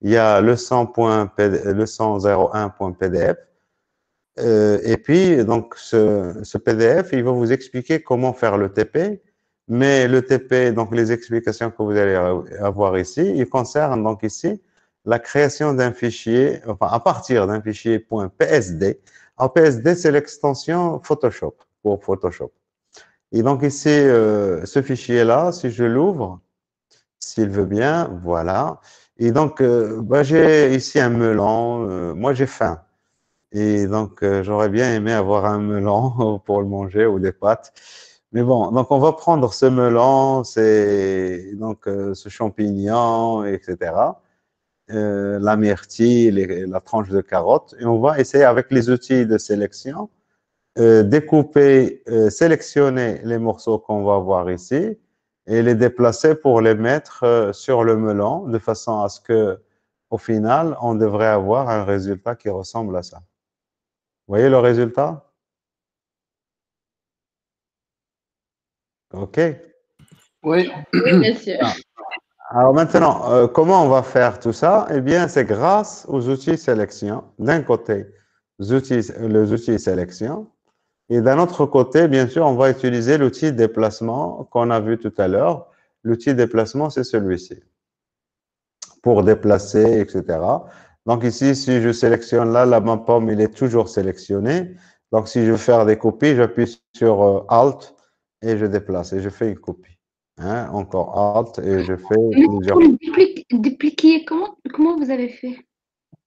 il y a leçon01.pdf. Et puis, donc, ce PDF, il va vous expliquer comment faire le TP. Mais le TP, donc les explications que vous allez avoir ici, il concerne donc ici la création d'un fichier, enfin à partir d'un fichier .psd. Alors PSD, c'est l'extension Photoshop pour Photoshop. Et donc ici, ce fichier-là, si je l'ouvre, s'il veut bien, voilà. Et donc, bah, j'ai ici un melon. Moi, j'ai faim. Et donc, j'aurais bien aimé avoir un melon pour le manger ou des pâtes. Mais bon, donc on va prendre ce melon, donc ce champignon, etc. La myrtille, la tranche de carotte, et on va essayer avec les outils de sélection, découper, sélectionner les morceaux qu'on va voir ici et les déplacer pour les mettre sur le melon de façon à ce que, au final, on devrait avoir un résultat qui ressemble à ça. Vous voyez le résultat? OK. Oui. Oui, bien sûr. Alors maintenant, comment on va faire tout ça? Eh bien, c'est grâce aux outils sélection. D'un côté, les outils sélection. Et d'un autre côté, bien sûr, on va utiliser l'outil déplacement qu'on a vu tout à l'heure. L'outil déplacement, c'est celui-ci. Pour déplacer, etc. Donc ici, si je sélectionne là, ma pomme, il est toujours sélectionné. Donc si je veux faire des copies, j'appuie sur Alt et je déplace et je fais une copie. Hein, encore Alt et je fais Mais plusieurs. pour le dupliquer, comment vous avez fait?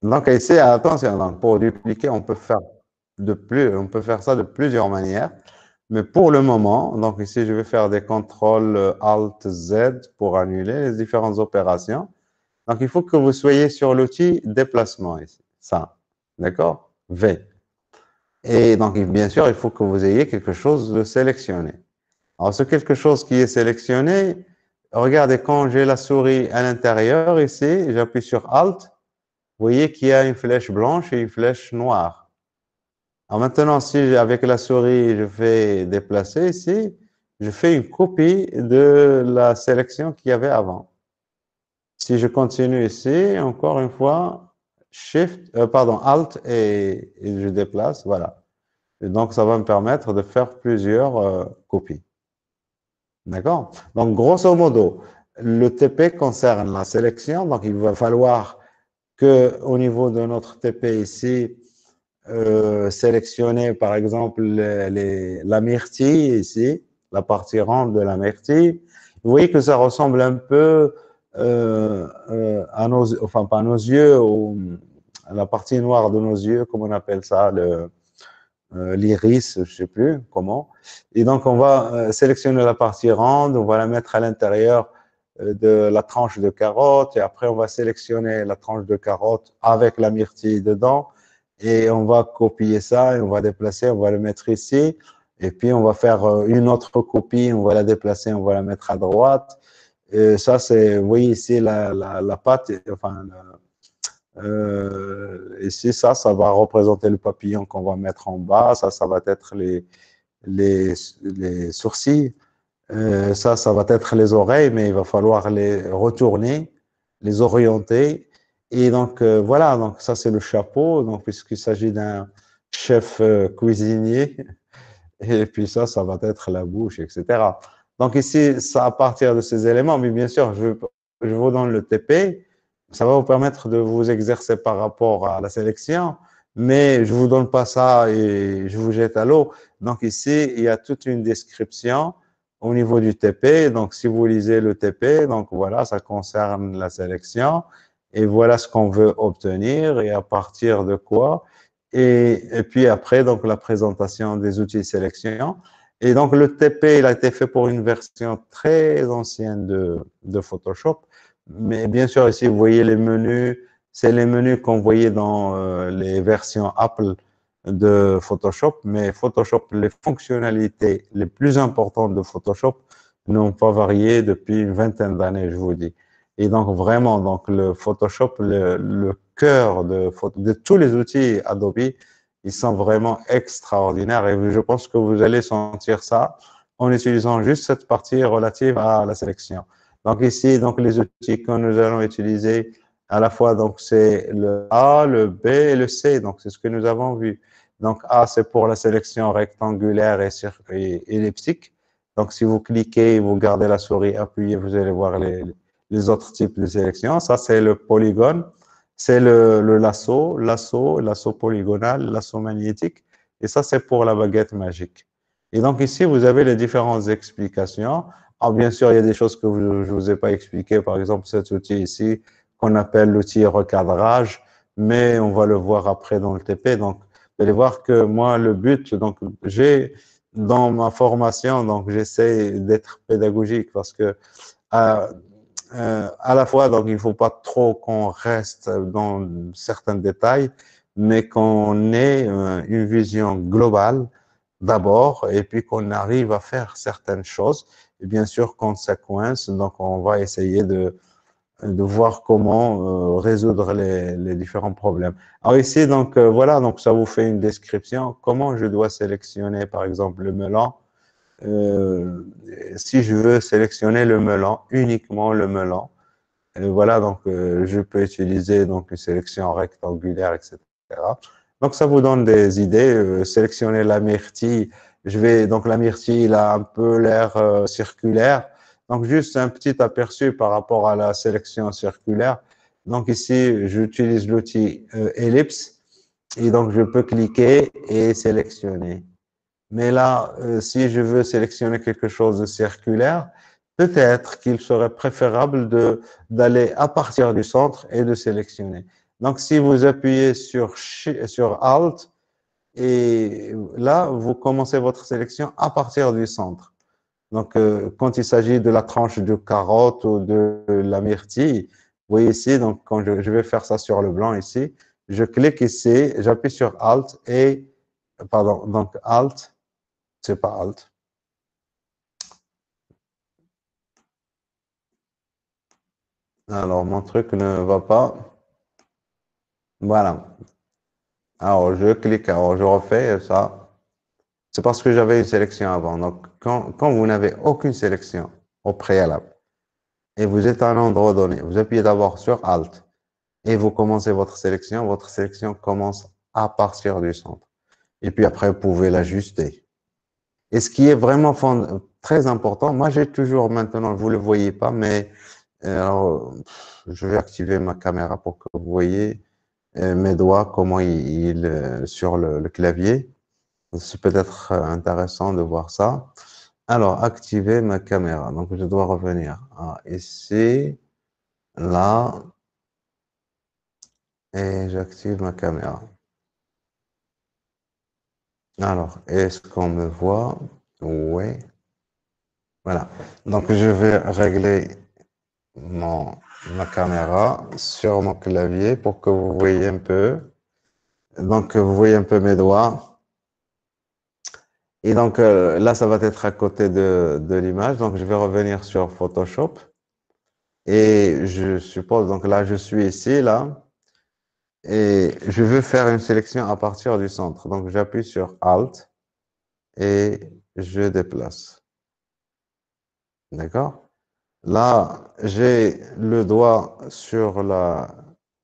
Donc ici, attention, donc, pour dupliquer, on peut faire ça de plusieurs manières. Mais pour le moment, donc ici, je vais faire des contrôles Alt Z pour annuler les différentes opérations. Donc, il faut que vous soyez sur l'outil déplacement ici. Ça. D'accord? V. Et donc, bien sûr, il faut que vous ayez quelque chose de sélectionné. Alors, ce quelque chose qui est sélectionné, regardez, quand j'ai la souris à l'intérieur ici, j'appuie sur Alt, vous voyez qu'il y a une flèche blanche et une flèche noire. Alors maintenant, si avec la souris, je fais déplacer ici, je fais une copie de la sélection qu'il y avait avant. Si je continue ici, encore une fois, Alt et je déplace, voilà. Et donc, ça va me permettre de faire plusieurs copies. D'accord? Donc, grosso modo, le TP concerne la sélection. Donc, il va falloir que, au niveau de notre TP ici, sélectionner, par exemple, la myrtille ici, la partie ronde de la myrtille. Vous voyez que ça ressemble un peu à enfin pas à nos yeux, à la partie noire de nos yeux, comme on appelle ça, l'iris, je sais plus comment. Et donc on va sélectionner la partie ronde, on va la mettre à l'intérieur de la tranche de carotte, et après on va sélectionner la tranche de carotte avec la myrtille dedans, et on va copier ça, et on va déplacer, on va le mettre ici, et puis on va faire une autre copie, on va la déplacer, on va la mettre à droite. Et ça, c'est, vous voyez ici la pâte, enfin, ici, ça va représenter le papillon qu'on va mettre en bas, ça va être les sourcils, ça va être les oreilles, mais il va falloir les retourner, les orienter. Et donc, voilà, donc ça, c'est le chapeau, donc, puisqu'il s'agit d'un chef cuisinier. Et puis ça va être la bouche, etc. Donc ici, ça à partir de ces éléments, mais bien sûr, je vous donne le TP, ça va vous permettre de vous exercer par rapport à la sélection, mais je vous donne pas ça et je vous jette à l'eau. Donc ici, il y a toute une description au niveau du TP. Donc si vous lisez le TP, donc voilà, ça concerne la sélection et voilà ce qu'on veut obtenir et à partir de quoi. Et puis après, donc la présentation des outils de sélection. Et donc le TP, il a été fait pour une version très ancienne de Photoshop. Mais bien sûr, ici, vous voyez les menus, c'est les menus qu'on voyait dans les versions Apple de Photoshop. Mais Photoshop, les fonctionnalités les plus importantes de Photoshop n'ont pas varié depuis une vingtaine d'années, je vous dis. Et donc vraiment, donc le Photoshop, le cœur de tous les outils Adobe, ils sont vraiment extraordinaires et je pense que vous allez sentir ça en utilisant juste cette partie relative à la sélection. Donc ici, donc les outils que nous allons utiliser, À la fois, donc, c'est le A, le B et le C. Donc, c'est ce que nous avons vu. Donc, A, c'est pour la sélection rectangulaire et elliptique. Donc, si vous cliquez, vous gardez la souris appuyée, vous allez voir les autres types de sélection. Ça, c'est le polygone. C'est le lasso polygonal, lasso magnétique. Et ça, c'est pour la baguette magique. Et donc, ici, vous avez les différentes explications. Alors, bien sûr, il y a des choses que je ne vous ai pas expliquées. Par exemple, cet outil ici, qu'on appelle l'outil recadrage, mais on va le voir après dans le TP. Donc, vous allez voir que moi, le but, donc, j'ai dans ma formation, donc, j'essaie d'être pédagogique parce que euh, à la fois, donc, il ne faut pas trop qu'on reste dans certains détails, mais qu'on ait une vision globale d'abord, et puis qu'on arrive à faire certaines choses. Et bien sûr, quand ça coince, donc on va essayer de voir comment résoudre les différents problèmes. Alors ici, donc voilà, donc ça vous fait une description. Comment je dois sélectionner, par exemple, le melon. Euh, Si je veux sélectionner le melon, uniquement le melon, et voilà, donc je peux utiliser donc une sélection rectangulaire, etc. Donc ça vous donne des idées. Sélectionner la myrtille, donc la myrtille, il a un peu l'air circulaire. Donc juste un petit aperçu par rapport à la sélection circulaire. Donc ici, j'utilise l'outil ellipse et donc je peux cliquer et sélectionner. Mais là, si je veux sélectionner quelque chose de circulaire, peut-être qu'il serait préférable d'aller à partir du centre et de sélectionner. Donc, si vous appuyez sur Alt, et là, vous commencez votre sélection à partir du centre. Donc, quand il s'agit de la tranche de carotte ou de la myrtille, vous voyez ici, donc quand je vais faire ça sur le blanc ici, je clique ici, j'appuie sur Alt et, pardon, donc Alt, c'est pas Alt. Alors, mon truc ne va pas. Voilà. Alors, je clique, alors je refais ça. C'est parce que j'avais une sélection avant. Donc, quand vous n'avez aucune sélection au préalable et vous êtes à un endroit donné, vous appuyez d'abord sur Alt et vous commencez votre sélection commence à partir du centre. Et puis après, vous pouvez l'ajuster. Et ce qui est vraiment très important, moi j'ai toujours maintenant, vous ne le voyez pas, mais alors, je vais activer ma caméra pour que vous voyez mes doigts, comment sur le clavier. C'est peut-être intéressant de voir ça. Alors, activer ma caméra. Donc, je dois revenir ici, là, et j'active ma caméra. Alors, est-ce qu'on me voit? Oui. Voilà. Donc, je vais régler ma caméra sur mon clavier pour que vous voyez un peu. Donc, vous voyez un peu mes doigts. Et donc, là, ça va être à côté de l'image. Donc, je vais revenir sur Photoshop. Et je suppose, donc là, je suis ici, là. Et je veux faire une sélection à partir du centre. Donc, j'appuie sur Alt et je déplace. D'accord? Là, j'ai le doigt sur la...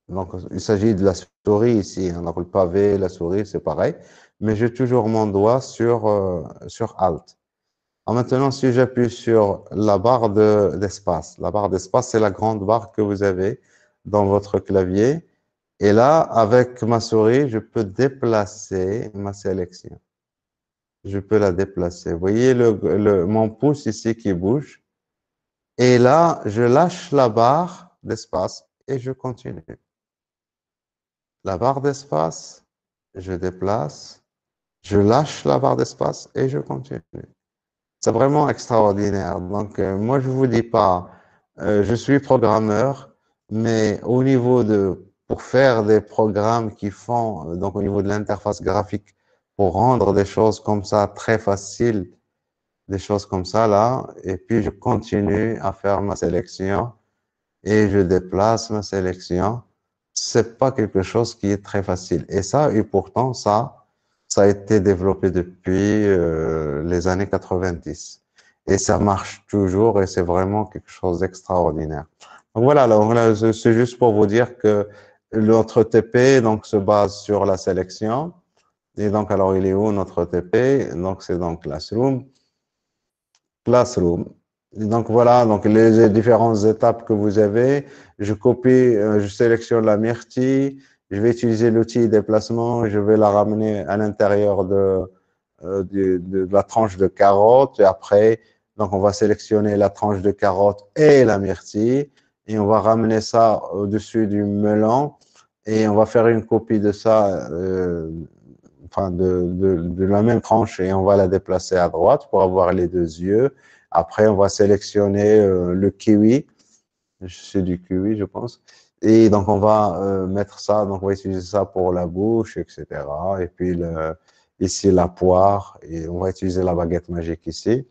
Donc, il s'agit de la souris ici, hein. Donc, le pavé, la souris, c'est pareil. Mais j'ai toujours mon doigt sur Alt. Alors maintenant, si j'appuie sur la barre d'espace, la barre d'espace, c'est la grande barre que vous avez dans votre clavier. Et là, avec ma souris, je peux déplacer ma sélection. Je peux la déplacer. Vous voyez mon pouce ici qui bouge. Et là, je lâche la barre d'espace et je continue. La barre d'espace, je déplace, je lâche la barre d'espace et je continue. C'est vraiment extraordinaire. Donc, moi, je vous dis pas, je suis programmeur, mais pour faire des programmes qui font, donc au niveau de l'interface graphique, pour rendre des choses comme ça très faciles, des choses comme ça là, et puis je continue à faire ma sélection et je déplace ma sélection. C'est pas quelque chose qui est très facile. Et ça, et pourtant, ça a été développé depuis les années 90. Et ça marche toujours et c'est vraiment quelque chose d'extraordinaire. Donc voilà, c'est juste pour vous dire que notre TP donc, se base sur la sélection. Et donc, alors, il est où notre TP? Donc, c'est dans Classroom. Classroom. Et donc, voilà, donc les différentes étapes que vous avez. Je copie, je sélectionne la myrtille. Je vais utiliser l'outil déplacement. Je vais la ramener à l'intérieur de la tranche de carotte. Et après, donc, on va sélectionner la tranche de carotte et la myrtille. Et on va ramener ça au-dessus du melon. Et on va faire une copie de ça, enfin de la même tranche, et on va la déplacer à droite pour avoir les deux yeux. Après, on va sélectionner le kiwi. C'est du kiwi, je pense. Et donc, on va mettre ça, donc on va utiliser ça pour la bouche, etc. Et puis, ici, la poire. Et on va utiliser la baguette magique ici.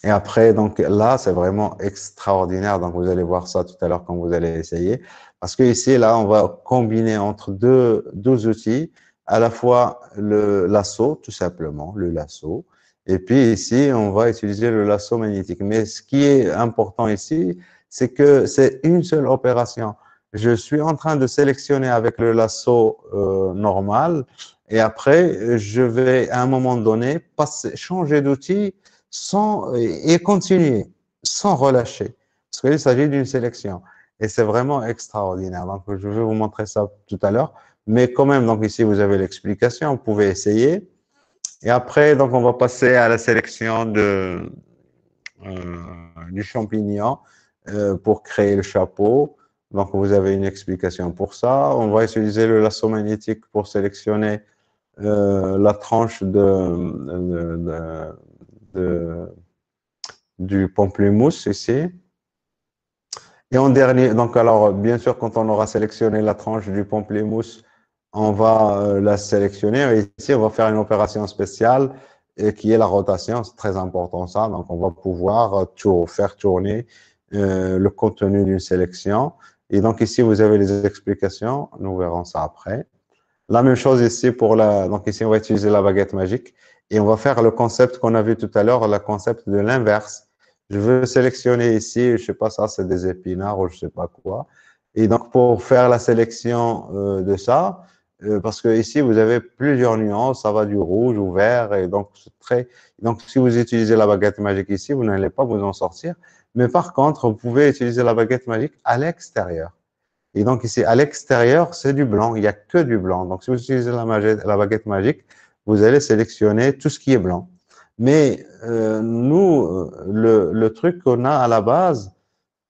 Et après, donc là, c'est vraiment extraordinaire. Donc, vous allez voir ça tout à l'heure quand vous allez essayer. Parce que ici, là, on va combiner entre deux outils, à la fois le lasso, tout simplement, le lasso. Et puis ici, on va utiliser le lasso magnétique. Mais ce qui est important ici, c'est que c'est une seule opération. Je suis en train de sélectionner avec le lasso normal. Et après, je vais à un moment donné changer d'outil et continuer, sans relâcher. Parce qu'il s'agit d'une sélection. Et c'est vraiment extraordinaire. Donc, je vais vous montrer ça tout à l'heure. Mais quand même, donc ici, vous avez l'explication. Vous pouvez essayer. Et après, donc, on va passer à la sélection du champignon pour créer le chapeau. Donc, vous avez une explication pour ça. On va utiliser le lasso magnétique pour sélectionner la tranche de du pamplemousse ici. Et en dernier, donc alors bien sûr, quand on aura sélectionné la tranche du pamplemousse, on va la sélectionner. Et ici, on va faire une opération spéciale qui est la rotation. C'est très important ça. Donc, on va pouvoir faire tourner le contenu d'une sélection. Et donc ici, vous avez les explications. Nous verrons ça après. La même chose ici pour la. Donc ici, on va utiliser la baguette magique et on va faire le concept qu'on a vu tout à l'heure, le concept de l'inverse. Je veux sélectionner ici, je sais pas, ça c'est des épinards ou je sais pas quoi. Et donc pour faire la sélection de ça, parce que ici vous avez plusieurs nuances, ça va du rouge au vert et donc c'est très. Donc si vous utilisez la baguette magique ici, vous n'allez pas vous en sortir. Mais par contre, vous pouvez utiliser la baguette magique à l'extérieur. Et donc ici, à l'extérieur, c'est du blanc. Il n'y a que du blanc. Donc si vous utilisez la baguette magique, vous allez sélectionner tout ce qui est blanc. Mais nous, le truc qu'on a à la base,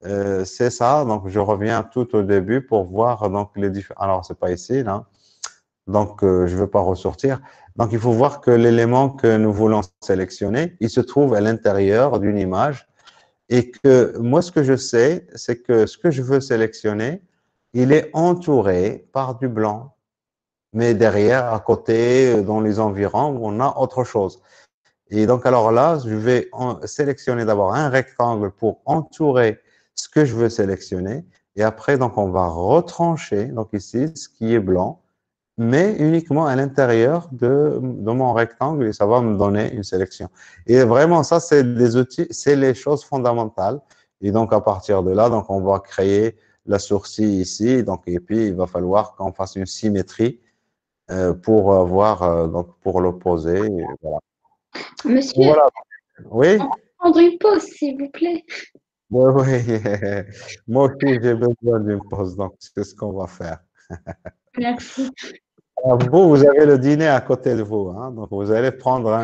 c'est ça. Donc je reviens tout au début pour voir donc les différents. Alors c'est pas ici là. Donc je ne veux pas ressortir. Donc il faut voir que l'élément que nous voulons sélectionner, il se trouve à l'intérieur d'une image. Et que moi, ce que je sais, c'est que ce que je veux sélectionner, il est entouré par du blanc. Mais derrière, à côté, dans les environs, on a autre chose. Et donc, alors là, je vais sélectionner d'abord un rectangle pour entourer ce que je veux sélectionner. Et après, donc, on va retrancher, donc ici, ce qui est blanc, mais uniquement à l'intérieur de mon rectangle et ça va me donner une sélection. Et vraiment, ça, c'est des outils, c'est les choses fondamentales. Et donc, à partir de là, donc, on va créer la sourcille ici. Donc, et puis, il va falloir qu'on fasse une symétrie pour avoir, donc, pour l'opposer. Voilà. Monsieur, Voilà. Oui, on peut prendre une pause, s'il vous plaît. oui, oui. Moi aussi, j'ai besoin d'une pause. Donc, c'est ce qu'on va faire. Merci. Alors, vous avez le dîner à côté de vous. Hein, donc, vous allez prendre un